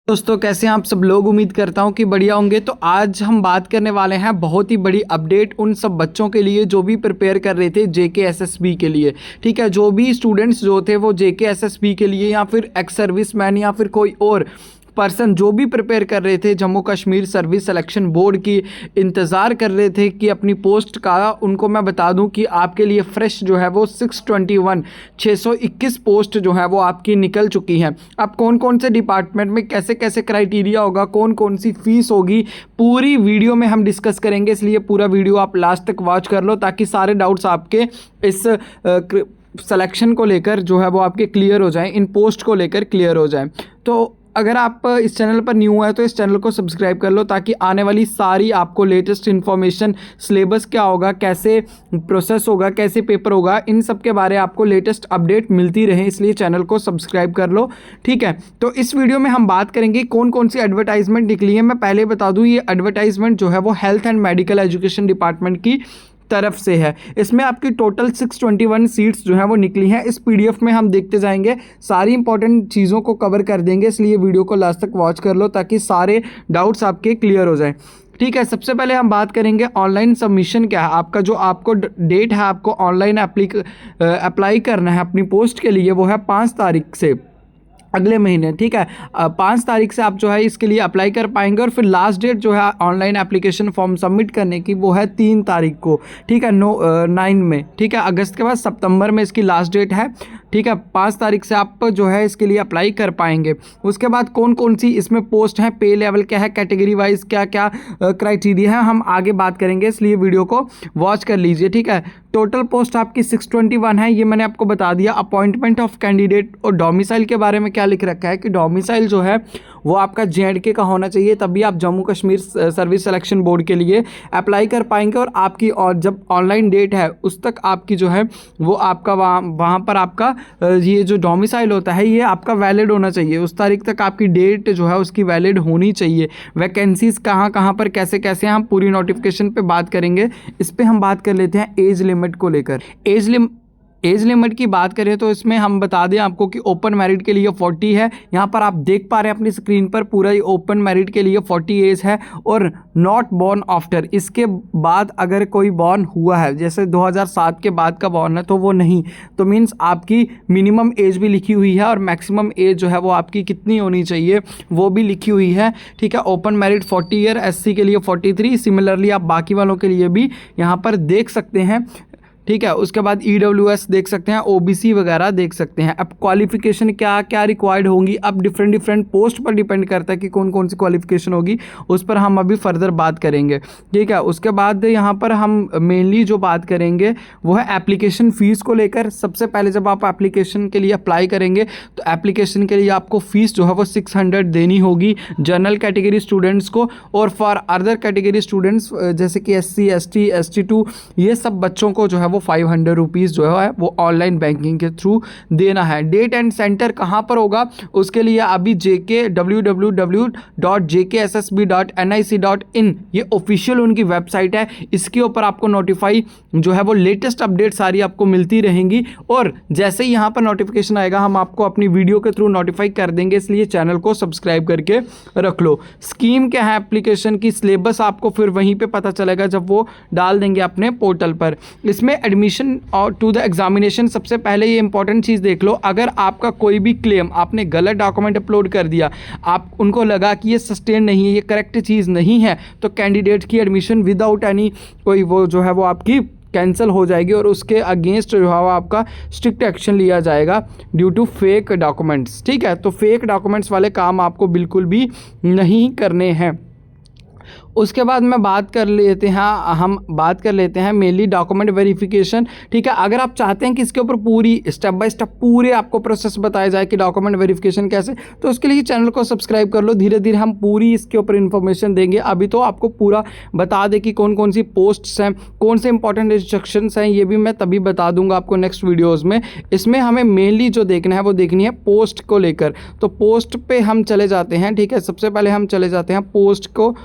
दोस्तों कैसे हैं आप सब लोग। उम्मीद करता हूं कि बढ़िया होंगे। तो आज हम बात करने वाले हैं बहुत ही बड़ी अपडेट उन सब बच्चों के लिए जो भी प्रिपेयर कर रहे थे JKSSB के लिए। ठीक है, जो भी स्टूडेंट्स जो थे वो JKSSB के लिए या फिर एक्स सर्विसमैन या फिर कोई और पर्सन जो भी प्रिपेयर कर रहे थे Jammu Kashmir service selection board की इंतज़ार कर रहे थे कि अपनी पोस्ट का, उनको मैं बता दूं कि आपके लिए फ्रेश जो है वो 621 पोस्ट जो है वो आपकी निकल चुकी हैं। अब कौन कौन से डिपार्टमेंट में कैसे कैसे क्राइटेरिया होगा, कौन कौन सी फीस होगी, पूरी वीडियो में हम डिस्कस करेंगे। इसलिए पूरा वीडियो आप लास्ट तक वॉच कर लो ताकि सारे डाउट्स आपके इस सिलेक्शन को लेकर जो है वो आपके क्लियर हो जाएं, इन पोस्ट को लेकर क्लियर हो जाएं। तो अगर आप इस चैनल पर न्यू है तो इस चैनल को सब्सक्राइब कर लो ताकि आने वाली सारी आपको लेटेस्ट इन्फॉर्मेशन, सिलेबस क्या होगा, कैसे प्रोसेस होगा, कैसे पेपर होगा, इन सब के बारे में आपको लेटेस्ट अपडेट मिलती रहे। इसलिए चैनल को सब्सक्राइब कर लो। ठीक है, तो इस वीडियो में हम बात करेंगे कौन कौन सी एडवर्टाइजमेंट निकली है। मैं पहले बता दूं, ये एडवर्टाइजमेंट जो है वो health and medical education department की तरफ से है। इसमें आपकी टोटल 621 सीट्स जो हैं वो निकली हैं। इस PDF में हम देखते जाएंगे, सारी इंपॉर्टेंट चीज़ों को कवर कर देंगे। इसलिए वीडियो को लास्ट तक वॉच कर लो ताकि सारे डाउट्स आपके क्लियर हो जाएं। ठीक है, सबसे पहले हम बात करेंगे ऑनलाइन सबमिशन क्या है। आपका जो आपको डेट है, आपको ऑनलाइन अप्लाई करना है अपनी पोस्ट के लिए, वो है 5 तारीख से, अगले महीने। ठीक है, 5 तारीख से आप जो है इसके लिए अप्लाई कर पाएंगे। और फिर लास्ट डेट जो है ऑनलाइन एप्लीकेशन फॉर्म सबमिट करने की वो है 3 तारीख को। ठीक है, 9 में। ठीक है, अगस्त के बाद सितंबर में इसकी लास्ट डेट है। ठीक है, 5 तारीख से आप जो है इसके लिए अप्लाई कर पाएंगे। उसके बाद कौन कौन सी इसमें पोस्ट हैं, पे लेवल क्या है, कैटेगरी वाइज क्या क्या क्राइटेरिया है, हम आगे बात करेंगे। इसलिए वीडियो को वॉच कर लीजिए। ठीक है, टोटल पोस्ट आपकी 621 है, ये मैंने आपको बता दिया। अपॉइंटमेंट ऑफ कैंडिडेट और डोमिसाइल के बारे में क्या लिख रखा है कि डोमिसाइल जो है वो आपका JNK का होना चाहिए, तभी आप Jammu Kashmir service selection board के लिए अप्लाई कर पाएंगे। और आपकी और जब ऑनलाइन डेट है उस तक आपकी जो है वो आपका वहाँ पर आपका ये जो डोमिसाइल होता है ये आपका वैलिड होना चाहिए। उस तारीख तक आपकी डेट जो है उसकी वैलिड होनी चाहिए। वैकेंसीज़ कहाँ कहाँ पर कैसे कैसे, हम पूरी नोटिफिकेशन पे बात करेंगे। इस पर हम बात कर लेते हैं एज लिमिट को लेकर। एज लिमिट की बात करें तो इसमें हम बता दें आपको कि ओपन मेरिट के लिए 40 है। यहाँ पर आप देख पा रहे हैं अपनी स्क्रीन पर, पूरा ही ओपन मेरिट के लिए 40 एज है। और नॉट बॉर्न आफ्टर, इसके बाद अगर कोई बॉर्न हुआ है, जैसे 2007 के बाद का बॉर्न है तो वो नहीं, तो मीन्स आपकी मिनिमम एज भी लिखी हुई है और मैक्सिमम एज जो है वो आपकी कितनी होनी चाहिए वो भी लिखी हुई है। ठीक है, ओपन मेरिट 40 ईयर, SC के लिए 43। सिमिलरली आप बाकी वालों के लिए भी यहाँ पर देख सकते हैं। ठीक है, उसके बाद EWS देख सकते हैं, OBC वगैरह देख सकते हैं। अब क्वालिफिकेशन क्या क्या रिक्वायर्ड होंगी, अब डिफरेंट पोस्ट पर डिपेंड करता है कि कौन कौन सी क्वालिफिकेशन होगी, उस पर हम अभी फर्दर बात करेंगे। ठीक है, उसके बाद यहाँ पर हम मेनली जो बात करेंगे वो है एप्लीकेशन फ़ीस को लेकर। सबसे पहले जब आप एप्लीकेशन के लिए अप्लाई करेंगे तो एप्लीकेशन के लिए आपको फ़ीस जो है वो 600 देनी होगी जनरल कैटेगरी स्टूडेंट्स को। और फॉर अदर कैटेगरी स्टूडेंट्स जैसे कि SC ST ST2 ये सब बच्चों को जो है वो 500 रुपीज़ जो है वो ऑनलाइन बैंकिंग के थ्रू देना है। डेट एंड सेंटर कहाँ पर होगा उसके लिए अभी www.jkssb.nic.in ये ऑफिशियल उनकी वेबसाइट है। इसके ऊपर आपको नोटिफाई जो है वो लेटेस्ट अपडेट सारी आपको मिलती रहेंगी। और जैसे ही यहाँ पर नोटिफिकेशन आएगा हम आपको अपनी वीडियो के थ्रू नोटिफाई कर देंगे। इसलिए चैनल को सब्सक्राइब करके रख लो। स्कीम क्या है एप्लीकेशन की, सिलेबस आपको फिर वहीं पे पता चलेगा जब वो डाल देंगे अपने पोर्टल पर। इसमें एडमिशन और टू द एग्जामिनेशन, सबसे पहले ये इंपॉर्टेंट चीज़ देख लो, अगर आपका कोई भी क्लेम, आपने गलत डॉक्यूमेंट अपलोड कर दिया, आप उनको लगा कि ये सस्टेन नहीं है, ये करेक्ट चीज़ नहीं है, तो कैंडिडेट की एडमिशन विदाउट एनी कोई वो जो है वो आपकी कैंसिल हो जाएगी और उसके अगेंस्ट जो है वो आपका स्ट्रिक्ट एक्शन लिया जाएगा ड्यू टू फेक डॉक्यूमेंट्स। ठीक है, तो फेक डॉक्यूमेंट्स वाले काम आपको बिल्कुल भी नहीं करने हैं। उसके बाद हम बात कर लेते हैं मेनली डॉक्यूमेंट वेरिफिकेशन। ठीक है, अगर आप चाहते हैं कि इसके ऊपर पूरी स्टेप बाय स्टेप पूरे आपको प्रोसेस बताया जाए कि डॉक्यूमेंट वेरिफिकेशन कैसे, तो उसके लिए चैनल को सब्सक्राइब कर लो। धीरे धीरे हम पूरी इसके ऊपर इन्फॉर्मेशन देंगे। अभी तो आपको पूरा बता दें कि कौन कौन सी पोस्ट्स हैं, कौन से इंपॉर्टेंट इंस्ट्रक्शंस हैं, ये भी मैं तभी बता दूंगा आपको नेक्स्ट वीडियोज़ में। इसमें हमें मेनली जो देखना है वो देखनी है पोस्ट को लेकर। तो पोस्ट पे हम चले जाते हैं। ठीक है, सबसे पहले हम चले जाते हैं पोस्ट को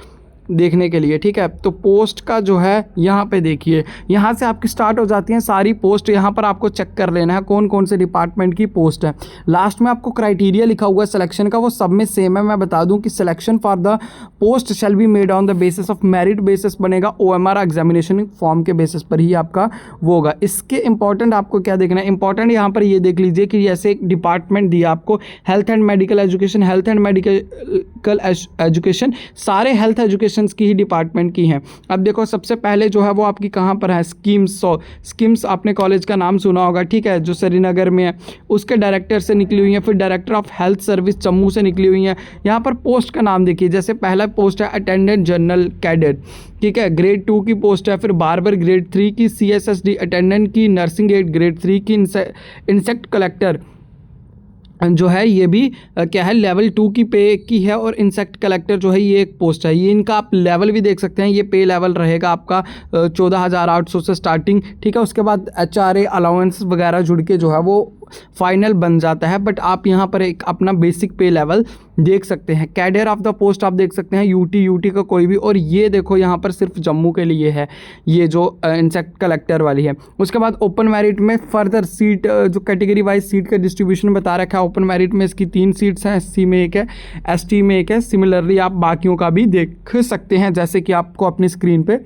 देखने के लिए, ठीक है। तो पोस्ट का जो है यहाँ पे देखिए, यहाँ से आपकी स्टार्ट हो जाती हैं सारी पोस्ट। यहाँ पर आपको चेक कर लेना है कौन कौन से डिपार्टमेंट की पोस्ट है। लास्ट में आपको क्राइटेरिया लिखा हुआ है सिलेक्शन का, वो सब में सेम है। मैं बता दूं कि selection for the post shall be made on the basis of merit basis बनेगा, OMR एग्जामिनेशन फॉर्म के बेसिस पर ही आपका वो होगा। इसके इंपॉर्टेंट आपको क्या देखना है, इंपॉर्टेंट यहाँ पर ये देख लीजिए कि जैसे एक डिपार्टमेंट दिया आपको health and medical education, health and medical education सारे हेल्थ एजुकेशन की ही डिपार्टमेंट की हैं। अब देखो सबसे पहले जो है वो आपकी कहाँ पर है, स्कीम्स आपने कॉलेज का नाम सुना होगा, ठीक है, जो श्रीनगर में है, उसके डायरेक्टर से निकली हुई है। फिर director of health service Jammu से निकली हुई है। यहाँ पर पोस्ट का नाम देखिए, जैसे पहला पोस्ट है अटेंडेंट जनरल कैडेट, ठीक है, ग्रेड 2 की पोस्ट है। फिर बार्बर ग्रेड 3 की, CSSD अटेंडेंट की, नर्सिंग एड ग्रेड 3 की, इंसेक्ट कलेक्टर जो है ये भी क्या है लेवल 2 की पे की है। और इंसेक्ट कलेक्टर जो है ये एक पोस्ट है। ये इनका आप लेवल भी देख सकते हैं, ये पे लेवल रहेगा आपका 14,800 से स्टार्टिंग, ठीक है। उसके बाद HRA अलाउंस वगैरह जुड़ के जो है वो फाइनल बन जाता है। बट आप यहाँ पर एक अपना बेसिक पे लेवल देख सकते हैं। कैडर ऑफ द पोस्ट आप देख सकते हैं, यूटी का कोई भी। और ये देखो यहाँ पर सिर्फ जम्मू के लिए है ये जो इंसेक्ट कलेक्टर वाली है। उसके बाद ओपन मेरिट में फर्दर सीट जो कैटेगरी वाइज सीट का डिस्ट्रीब्यूशन बता रखा है। ओपन मेरिट में इसकी 3 सीट्स हैं, SC में 1 है, ST में 1 है। सिमिलरली आप बाकियों का भी देख सकते हैं जैसे कि आपको अपनी स्क्रीन पे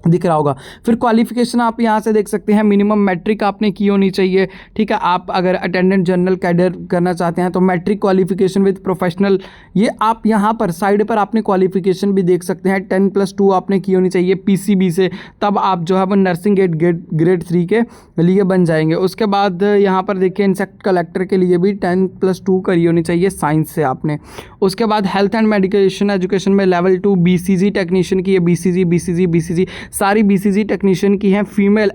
दिख रहा होगा। फिर क्वालिफिकेशन आप यहाँ से देख सकते हैं, मिनिमम मैट्रिक आपने की होनी चाहिए, ठीक है। आप अगर अटेंडेंट जनरल कैडर करना चाहते हैं तो मैट्रिक क्वालिफिकेशन विद प्रोफेशनल, ये आप यहाँ पर साइड पर आपने क्वालिफिकेशन भी देख सकते हैं। 10+2 आपने की होनी चाहिए PCB से, तब आप जो है वो नर्सिंग एड ग्रेड 3 के लिए बन जाएंगे। उसके बाद यहाँ पर देखिए इंसेक्ट कलेक्टर के लिए भी 10+2 करी होनी चाहिए साइंस से आपने। उसके बाद हेल्थ एंड मेडिकेशन एजुकेशन में लेवल 2 BCG टेक्नीशियन की है, BCG सारी BCG टेक्नीशियन की हैं। फीमेल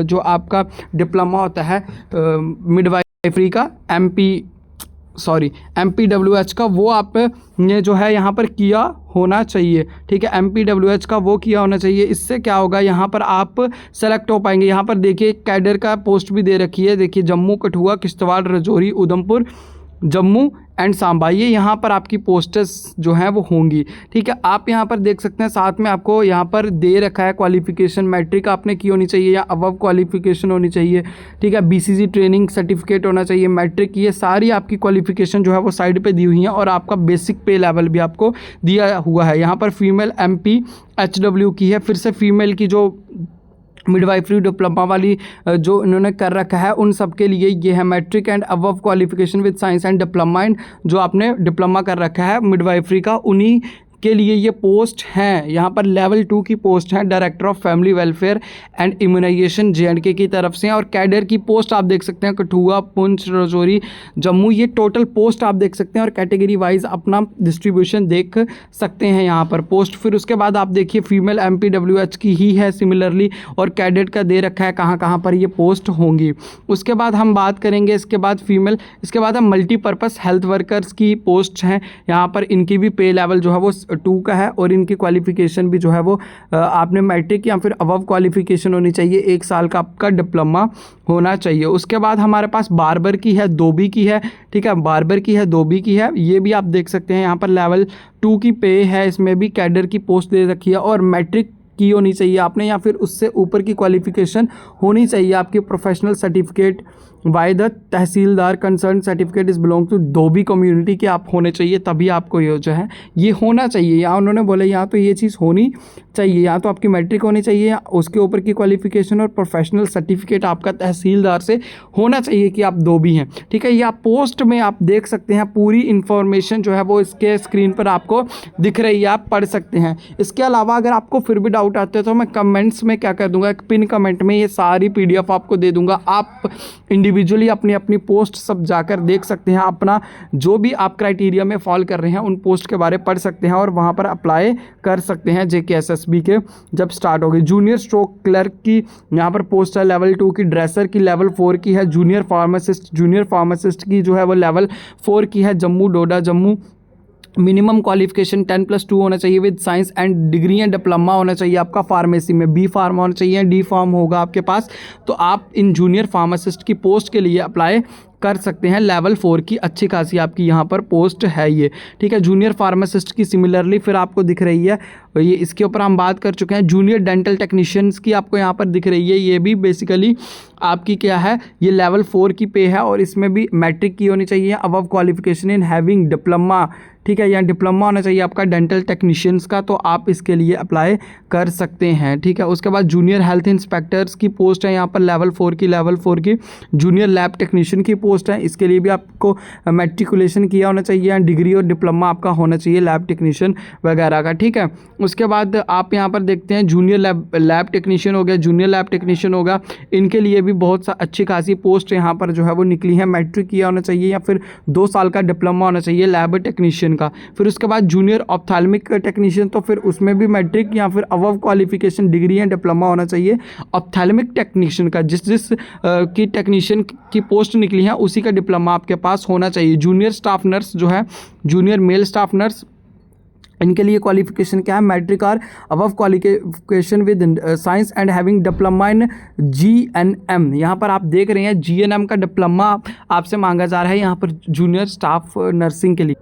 जो आपका डिप्लोमा होता है मिडवाइफरी का MPWH का, वो आप ने जो है यहाँ पर किया होना चाहिए, ठीक है। MPWH का वो किया होना चाहिए। इससे क्या होगा, यहाँ पर आप सेलेक्ट हो पाएंगे। यहाँ पर देखिए कैडर का पोस्ट भी दे रखी है, देखिए जम्मू, कठुआ, किश्तवाड़, राजौरी, उधमपुर, जम्मू एंड सांबा, ये यहाँ पर आपकी पोस्टर्स जो हैं वो होंगी, ठीक है। आप यहाँ पर देख सकते हैं साथ में आपको यहाँ पर दे रखा है क्वालिफिकेशन, मैट्रिक आपने की होनी चाहिए या अबव क्वालिफिकेशन होनी चाहिए, ठीक है। BCG ट्रेनिंग सर्टिफिकेट होना चाहिए, मैट्रिक, ये सारी आपकी क्वालिफिकेशन जो है वो साइड पे दी हुई हैं। और आपका बेसिक पे लेवल भी आपको दिया हुआ है। यहाँ पर फीमेल MPHW की है, फिर से फीमेल की जो मिडवाइफरी डिप्लोमा वाली जो इन्होंने कर रखा है उन सब के लिए ये है matric and above qualification with science and diploma and जो आपने डिप्लोमा कर रखा है मिडवाइफरी का, उन्हीं के लिए ये पोस्ट हैं। यहाँ पर लेवल 2 की पोस्ट है, director of family welfare and immunisation JNK की तरफ से। और कैडर की पोस्ट आप देख सकते हैं कठुआ, पुंछ, राजौरी, जम्मू, ये टोटल पोस्ट आप देख सकते हैं। और कैटेगरी वाइज अपना डिस्ट्रीब्यूशन देख सकते हैं यहाँ पर पोस्ट। फिर उसके बाद आप देखिए फीमेल MPWH की ही है सिमिलरली, और कैडेट का दे रखा है कहाँ कहाँ पर ये पोस्ट होंगी। उसके बाद हम बात करेंगे इसके बाद फीमेल, इसके बाद हम मल्टीपर्पज़ हेल्थ वर्कर्स की पोस्ट हैं। यहाँ पर इनकी भी पे लेवल जो है वो 2 का है। और इनकी क्वालिफिकेशन भी जो है वो आपने मैट्रिक या फिर अबव क्वालिफिकेशन होनी चाहिए, 1 साल का आपका डिप्लोमा होना चाहिए। उसके बाद हमारे पास बार्बर की है, धोबी की है, ठीक है, बार्बर की है, धोबी की है, ये भी आप देख सकते हैं। यहाँ पर लेवल 2 की पे है, इसमें भी कैडर की पोस्ट दे रखी है। और मैट्रिक की होनी चाहिए आपने या फिर उससे ऊपर की क्वालिफिकेशन होनी चाहिए आपकी। Professional certificate by the tehsildar concern certificate is belong to Dhobi community के आप होने चाहिए, तभी आपको ये जो है ये होना चाहिए। यहाँ उन्होंने बोला यहाँ तो ये चीज़ होनी चाहिए, यहाँ तो आपकी मैट्रिक होनी चाहिए या उसके ऊपर की क्वालिफिकेशन और प्रोफेशनल सर्टिफिकेट आपका तहसीलदार से होना चाहिए कि आप धोबी हैं, ठीक है। या पोस्ट में आप देख सकते हैं पूरी इन्फॉर्मेशन जो है वो इसके स्क्रीन पर आपको दिख रही है, आप पढ़ सकते हैं। इसके अलावा अगर आपको फिर भी डाउट आते हैं तो मैं कमेंट्स में क्या कर दूंगा, एक पिन कमेंट में ये सारी PDF आपको दे दूंगा। आप इंडिविजुअली अपनी अपनी पोस्ट सब जाकर देख सकते हैं, अपना जो भी आप क्राइटेरिया में फॉल कर रहे हैं उन पोस्ट के बारे में पढ़ सकते हैं और वहाँ पर अप्लाई कर सकते हैं JKSSB के जब स्टार्ट होगी। जूनियर स्ट्रोक क्लर्क की यहाँ पर पोस्ट है लेवल 2 की, ड्रेसर की लेवल 4 की है, जूनियर फार्मासिस्ट की जो है वो लेवल 4 की है, जम्मू, डोडा, जम्मू। मिनिमम क्वालिफिकेशन 10+2 होना चाहिए with science and degree and diploma होना चाहिए आपका फार्मेसी में, B फार्म होना चाहिए, D फार्म होगा आपके पास, तो आप इन जूनियर फार्मासिस्ट की पोस्ट के लिए अप्लाई कर सकते हैं। लेवल 4 की अच्छी खासी आपकी यहाँ पर पोस्ट है ये, ठीक है। जूनियर फार्मासिस्ट की सिमिलरली फिर आपको दिख रही है ये, इसके ऊपर हम बात कर चुके हैं। जूनियर डेंटल टेक्नीशियंस की आपको यहाँ पर दिख रही है, ये भी बेसिकली आपकी क्या है, ये लेवल 4 की पे है और इसमें भी मैट्रिक की होनी चाहिए, above qualification in having diploma, ठीक है, या डिप्लोमा होना चाहिए आपका डेंटल टेक्नीशियंस का, तो आप इसके लिए अप्लाई कर सकते हैं, ठीक है। उसके बाद जूनियर हेल्थ इंस्पेक्टर्स की पोस्ट है यहाँ पर लेवल 4 की। जूनियर लैब टेक्नीशियन की पोस्ट है, इसके लिए भी आपको मैट्रिकुलेशन किया होना चाहिए, डिग्री और डिप्लोमा आपका होना चाहिए लैब टेक्नीशियन वगैरह का, ठीक है। उसके बाद आप यहाँ पर देखते हैं जूनियर लैब टेक्नीशियन हो गया, जूनियर लैब टेक्नीशियन होगा, इनके लिए भी बहुत अच्छी खासी पोस्ट यहाँ पर जो है वो निकली है। मैट्रिक किया होना चाहिए या फिर 2 साल का डिप्लोमा होना चाहिए लैब टेक्नीशियन का। फिर उसके बाद जूनियर ऑप्थेल्मिक टेक्नीशियन, तो फिर उसमें भी मैट्रिक या फिर अबव क्वालिफिकेशन डिग्री या डिप्लोमा होना चाहिए। ऑप्थेल्मिक टेक्नीशियन का जिस की टेक्नीशियन की पोस्ट निकली है उसी का डिप्लोमा आपके पास होना चाहिए। जूनियर स्टाफ नर्स जो है, जूनियर मेल स्टाफ नर्स, इनके लिए क्वालिफिकेशन क्या है, मैट्रिक और above qualification with science and having diploma in GNM। यहाँ पर आप देख रहे हैं GNM का डिप्लोमा आपसे मांगा जा रहा है यहाँ पर जूनियर स्टाफ नर्सिंग के लिए।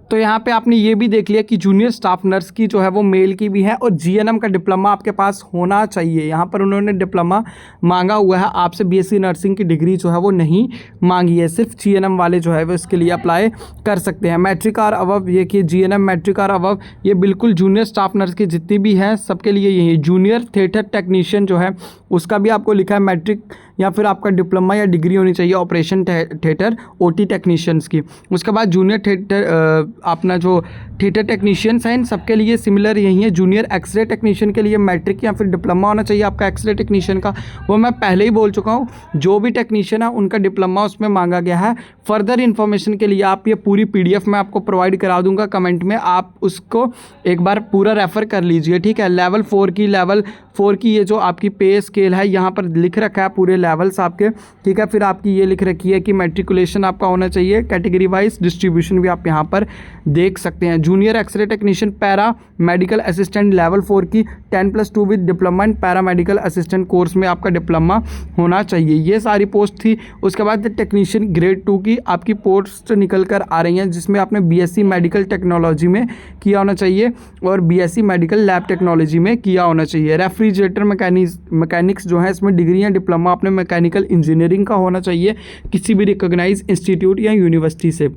तो यहाँ पे आपने ये भी देख लिया कि जूनियर स्टाफ नर्स की जो है वो मेल की भी है और GNM का डिप्लोमा आपके पास होना चाहिए। यहाँ पर उन्होंने डिप्लोमा मांगा हुआ है, आपसे BSc नर्सिंग की डिग्री जो है वो नहीं मांगी है, सिर्फ GNM वाले जो है वो इसके लिए अप्लाई कर सकते हैं। मैट्रिक और अबव, ये कि GNM मैट्रिक और अबव ये बिल्कुल जूनियर स्टाफ नर्स की जितनी भी हैं सबके लिए यही। जूनियर थिएटर टेक्नीशियन जो है उसका भी आपको लिखा है मैट्रिक या फिर आपका डिप्लोमा या डिग्री होनी चाहिए ऑपरेशन थिएटर OT टेक्नीशियंस की। उसके बाद जूनियर थिएटर अपना जो थिएटर टेक्नीशियंस हैं इन सबके लिए सिमिलर यही है। जूनियर एक्सरे टेक्नीशियन के लिए मैट्रिक या फिर डिप्लोमा होना चाहिए आपका एक्सरे टेक्नीशियन का, वो मैं पहले ही बोल चुका हूँ। जो भी टेक्नीशियन है उनका डिप्लोमा उसमें मांगा गया है। फर्दर इन्फॉर्मेशन के लिए आप ये पूरी PDF मैं आपको प्रोवाइड करा दूंगा कमेंट में, आप उसको एक बार पूरा रेफ़र कर लीजिए, ठीक है। लेवल 4 की ये जो आपकी पे स्केल है यहाँ पर लिख रखा है पूरे लेवल्स आपके, ठीक है। फिर आपकी ये लिख रखी है कि मैट्रिकुलेशन आपका होना चाहिए, कैटेगरी वाइज डिस्ट्रीब्यूशन भी आप यहाँ पर देख सकते हैं। Junior X-ray technician para medical assistant level 4 की 10+2 with diploma in para medical assistant course में आपका डिप्लोमा होना चाहिए। ये सारी पोस्ट थी। उसके बाद टेक्नीशियन ग्रेड 2 की आपकी पोस्ट निकल कर आ रही हैं, जिसमें आपने BSc मेडिकल टेक्नोलॉजी में किया होना चाहिए और BSc मेडिकल लैब टेक्नोलॉजी में किया होना चाहिए। रेफ्रिजरेटर मैकेनिक्स जो है इसमें डिग्री या डिप्लोमा अपने मैकेनिकल इंजीनियरिंग का होना चाहिए किसी भी रिकॉग्नाइज इंस्टीट्यूट या यूनिवर्सिटी से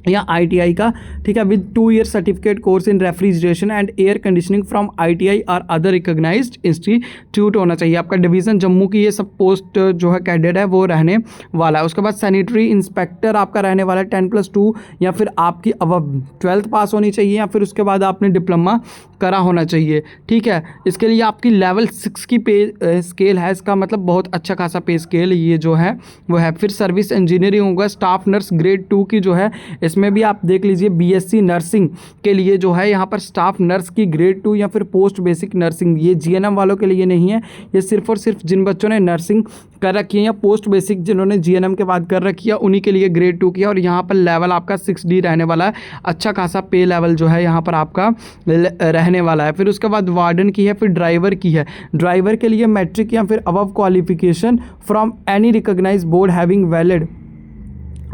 या ITI का, ठीक है, with 2 year certificate course in refrigeration and air conditioning from ITI और अदर रिकॉग्नाइज्ड इंस्टीट्यूट होना चाहिए। आपका डिवीज़न जम्मू की ये सब पोस्ट जो है कैडेट है वो रहने वाला है। उसके बाद सैनिटरी इंस्पेक्टर आपका रहने वाला है 10+2 या फिर आपकी अब 12th पास होनी चाहिए या फिर उसके बाद आपने डिप्लोमा करा होना चाहिए, ठीक है। इसके लिए आपकी लेवल 6 की पे स्केल है, इसका मतलब बहुत अच्छा खासा पे स्केल ये जो है वो है। फिर सर्विस इंजीनियरिंग होगा, स्टाफ नर्स ग्रेड 2 की जो है इसमें भी आप देख लीजिए BSc नर्सिंग के लिए जो है यहाँ पर स्टाफ नर्स की ग्रेड 2 या फिर पोस्ट बेसिक नर्सिंग, ये GNM वालों के लिए नहीं है, ये सिर्फ और सिर्फ जिन बच्चों ने नर्सिंग कर रखी है या पोस्ट बेसिक जिन्होंने GNM के बाद कर रखी है उन्हीं के लिए ग्रेड 2 की है। और यहाँ पर लेवल आपका 6D रहने वाला है, अच्छा खासा पे लेवल जो है यहाँ पर आपका रहने वाला है। फिर उसके बाद वार्डन की है, फिर ड्राइवर की है। ड्राइवर के लिए मैट्रिक या फिर above qualification from any recognise board having valid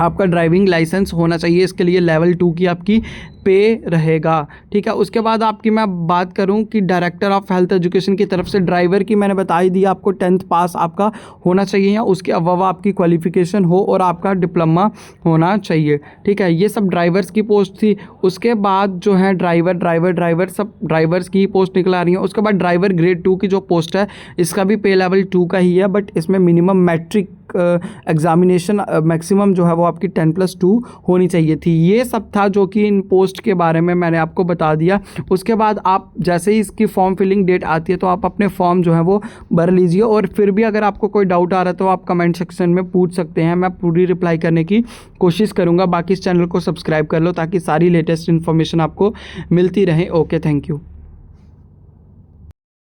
आपका ड्राइविंग लाइसेंस होना चाहिए, इसके लिए लेवल 2 की आपकी पे रहेगा, ठीक है। उसके बाद आपकी मैं बात करूं कि डायरेक्टर ऑफ हेल्थ एजुकेशन की तरफ से ड्राइवर की मैंने बता ही दी, आपको 10th पास आपका होना चाहिए या उसके अलावा आपकी क्वालिफिकेशन हो और आपका डिप्लोमा होना चाहिए, ठीक है। ये सब ड्राइवर्स की पोस्ट थी। उसके बाद जो है ड्राइवर सब ड्राइवर्स की पोस्ट निकल आ रही है। उसके बाद ड्राइवर ग्रेड 2 की जो पोस्ट है इसका भी पे लेवल 2 का ही है, बट इसमें मिनिमम मैट्रिक एग्जामिनेशन मैक्सिमम जो है वो आपकी 10+2 होनी चाहिए थी। ये सब था जो कि इन पोस्ट के बारे में मैंने आपको बता दिया। उसके बाद आप जैसे ही इसकी फॉर्म फिलिंग डेट आती है तो आप अपने फॉर्म जो है वो भर लीजिए और फिर भी अगर आपको कोई डाउट आ रहा है तो आप कमेंट सेक्शन में पूछ सकते हैं, मैं पूरी रिप्लाई करने की कोशिश करूँगा। बाकी इस चैनल को सब्सक्राइब कर लो ताकि सारी लेटेस्ट इन्फॉर्मेशन आपको मिलती रहे। Okay, thank you.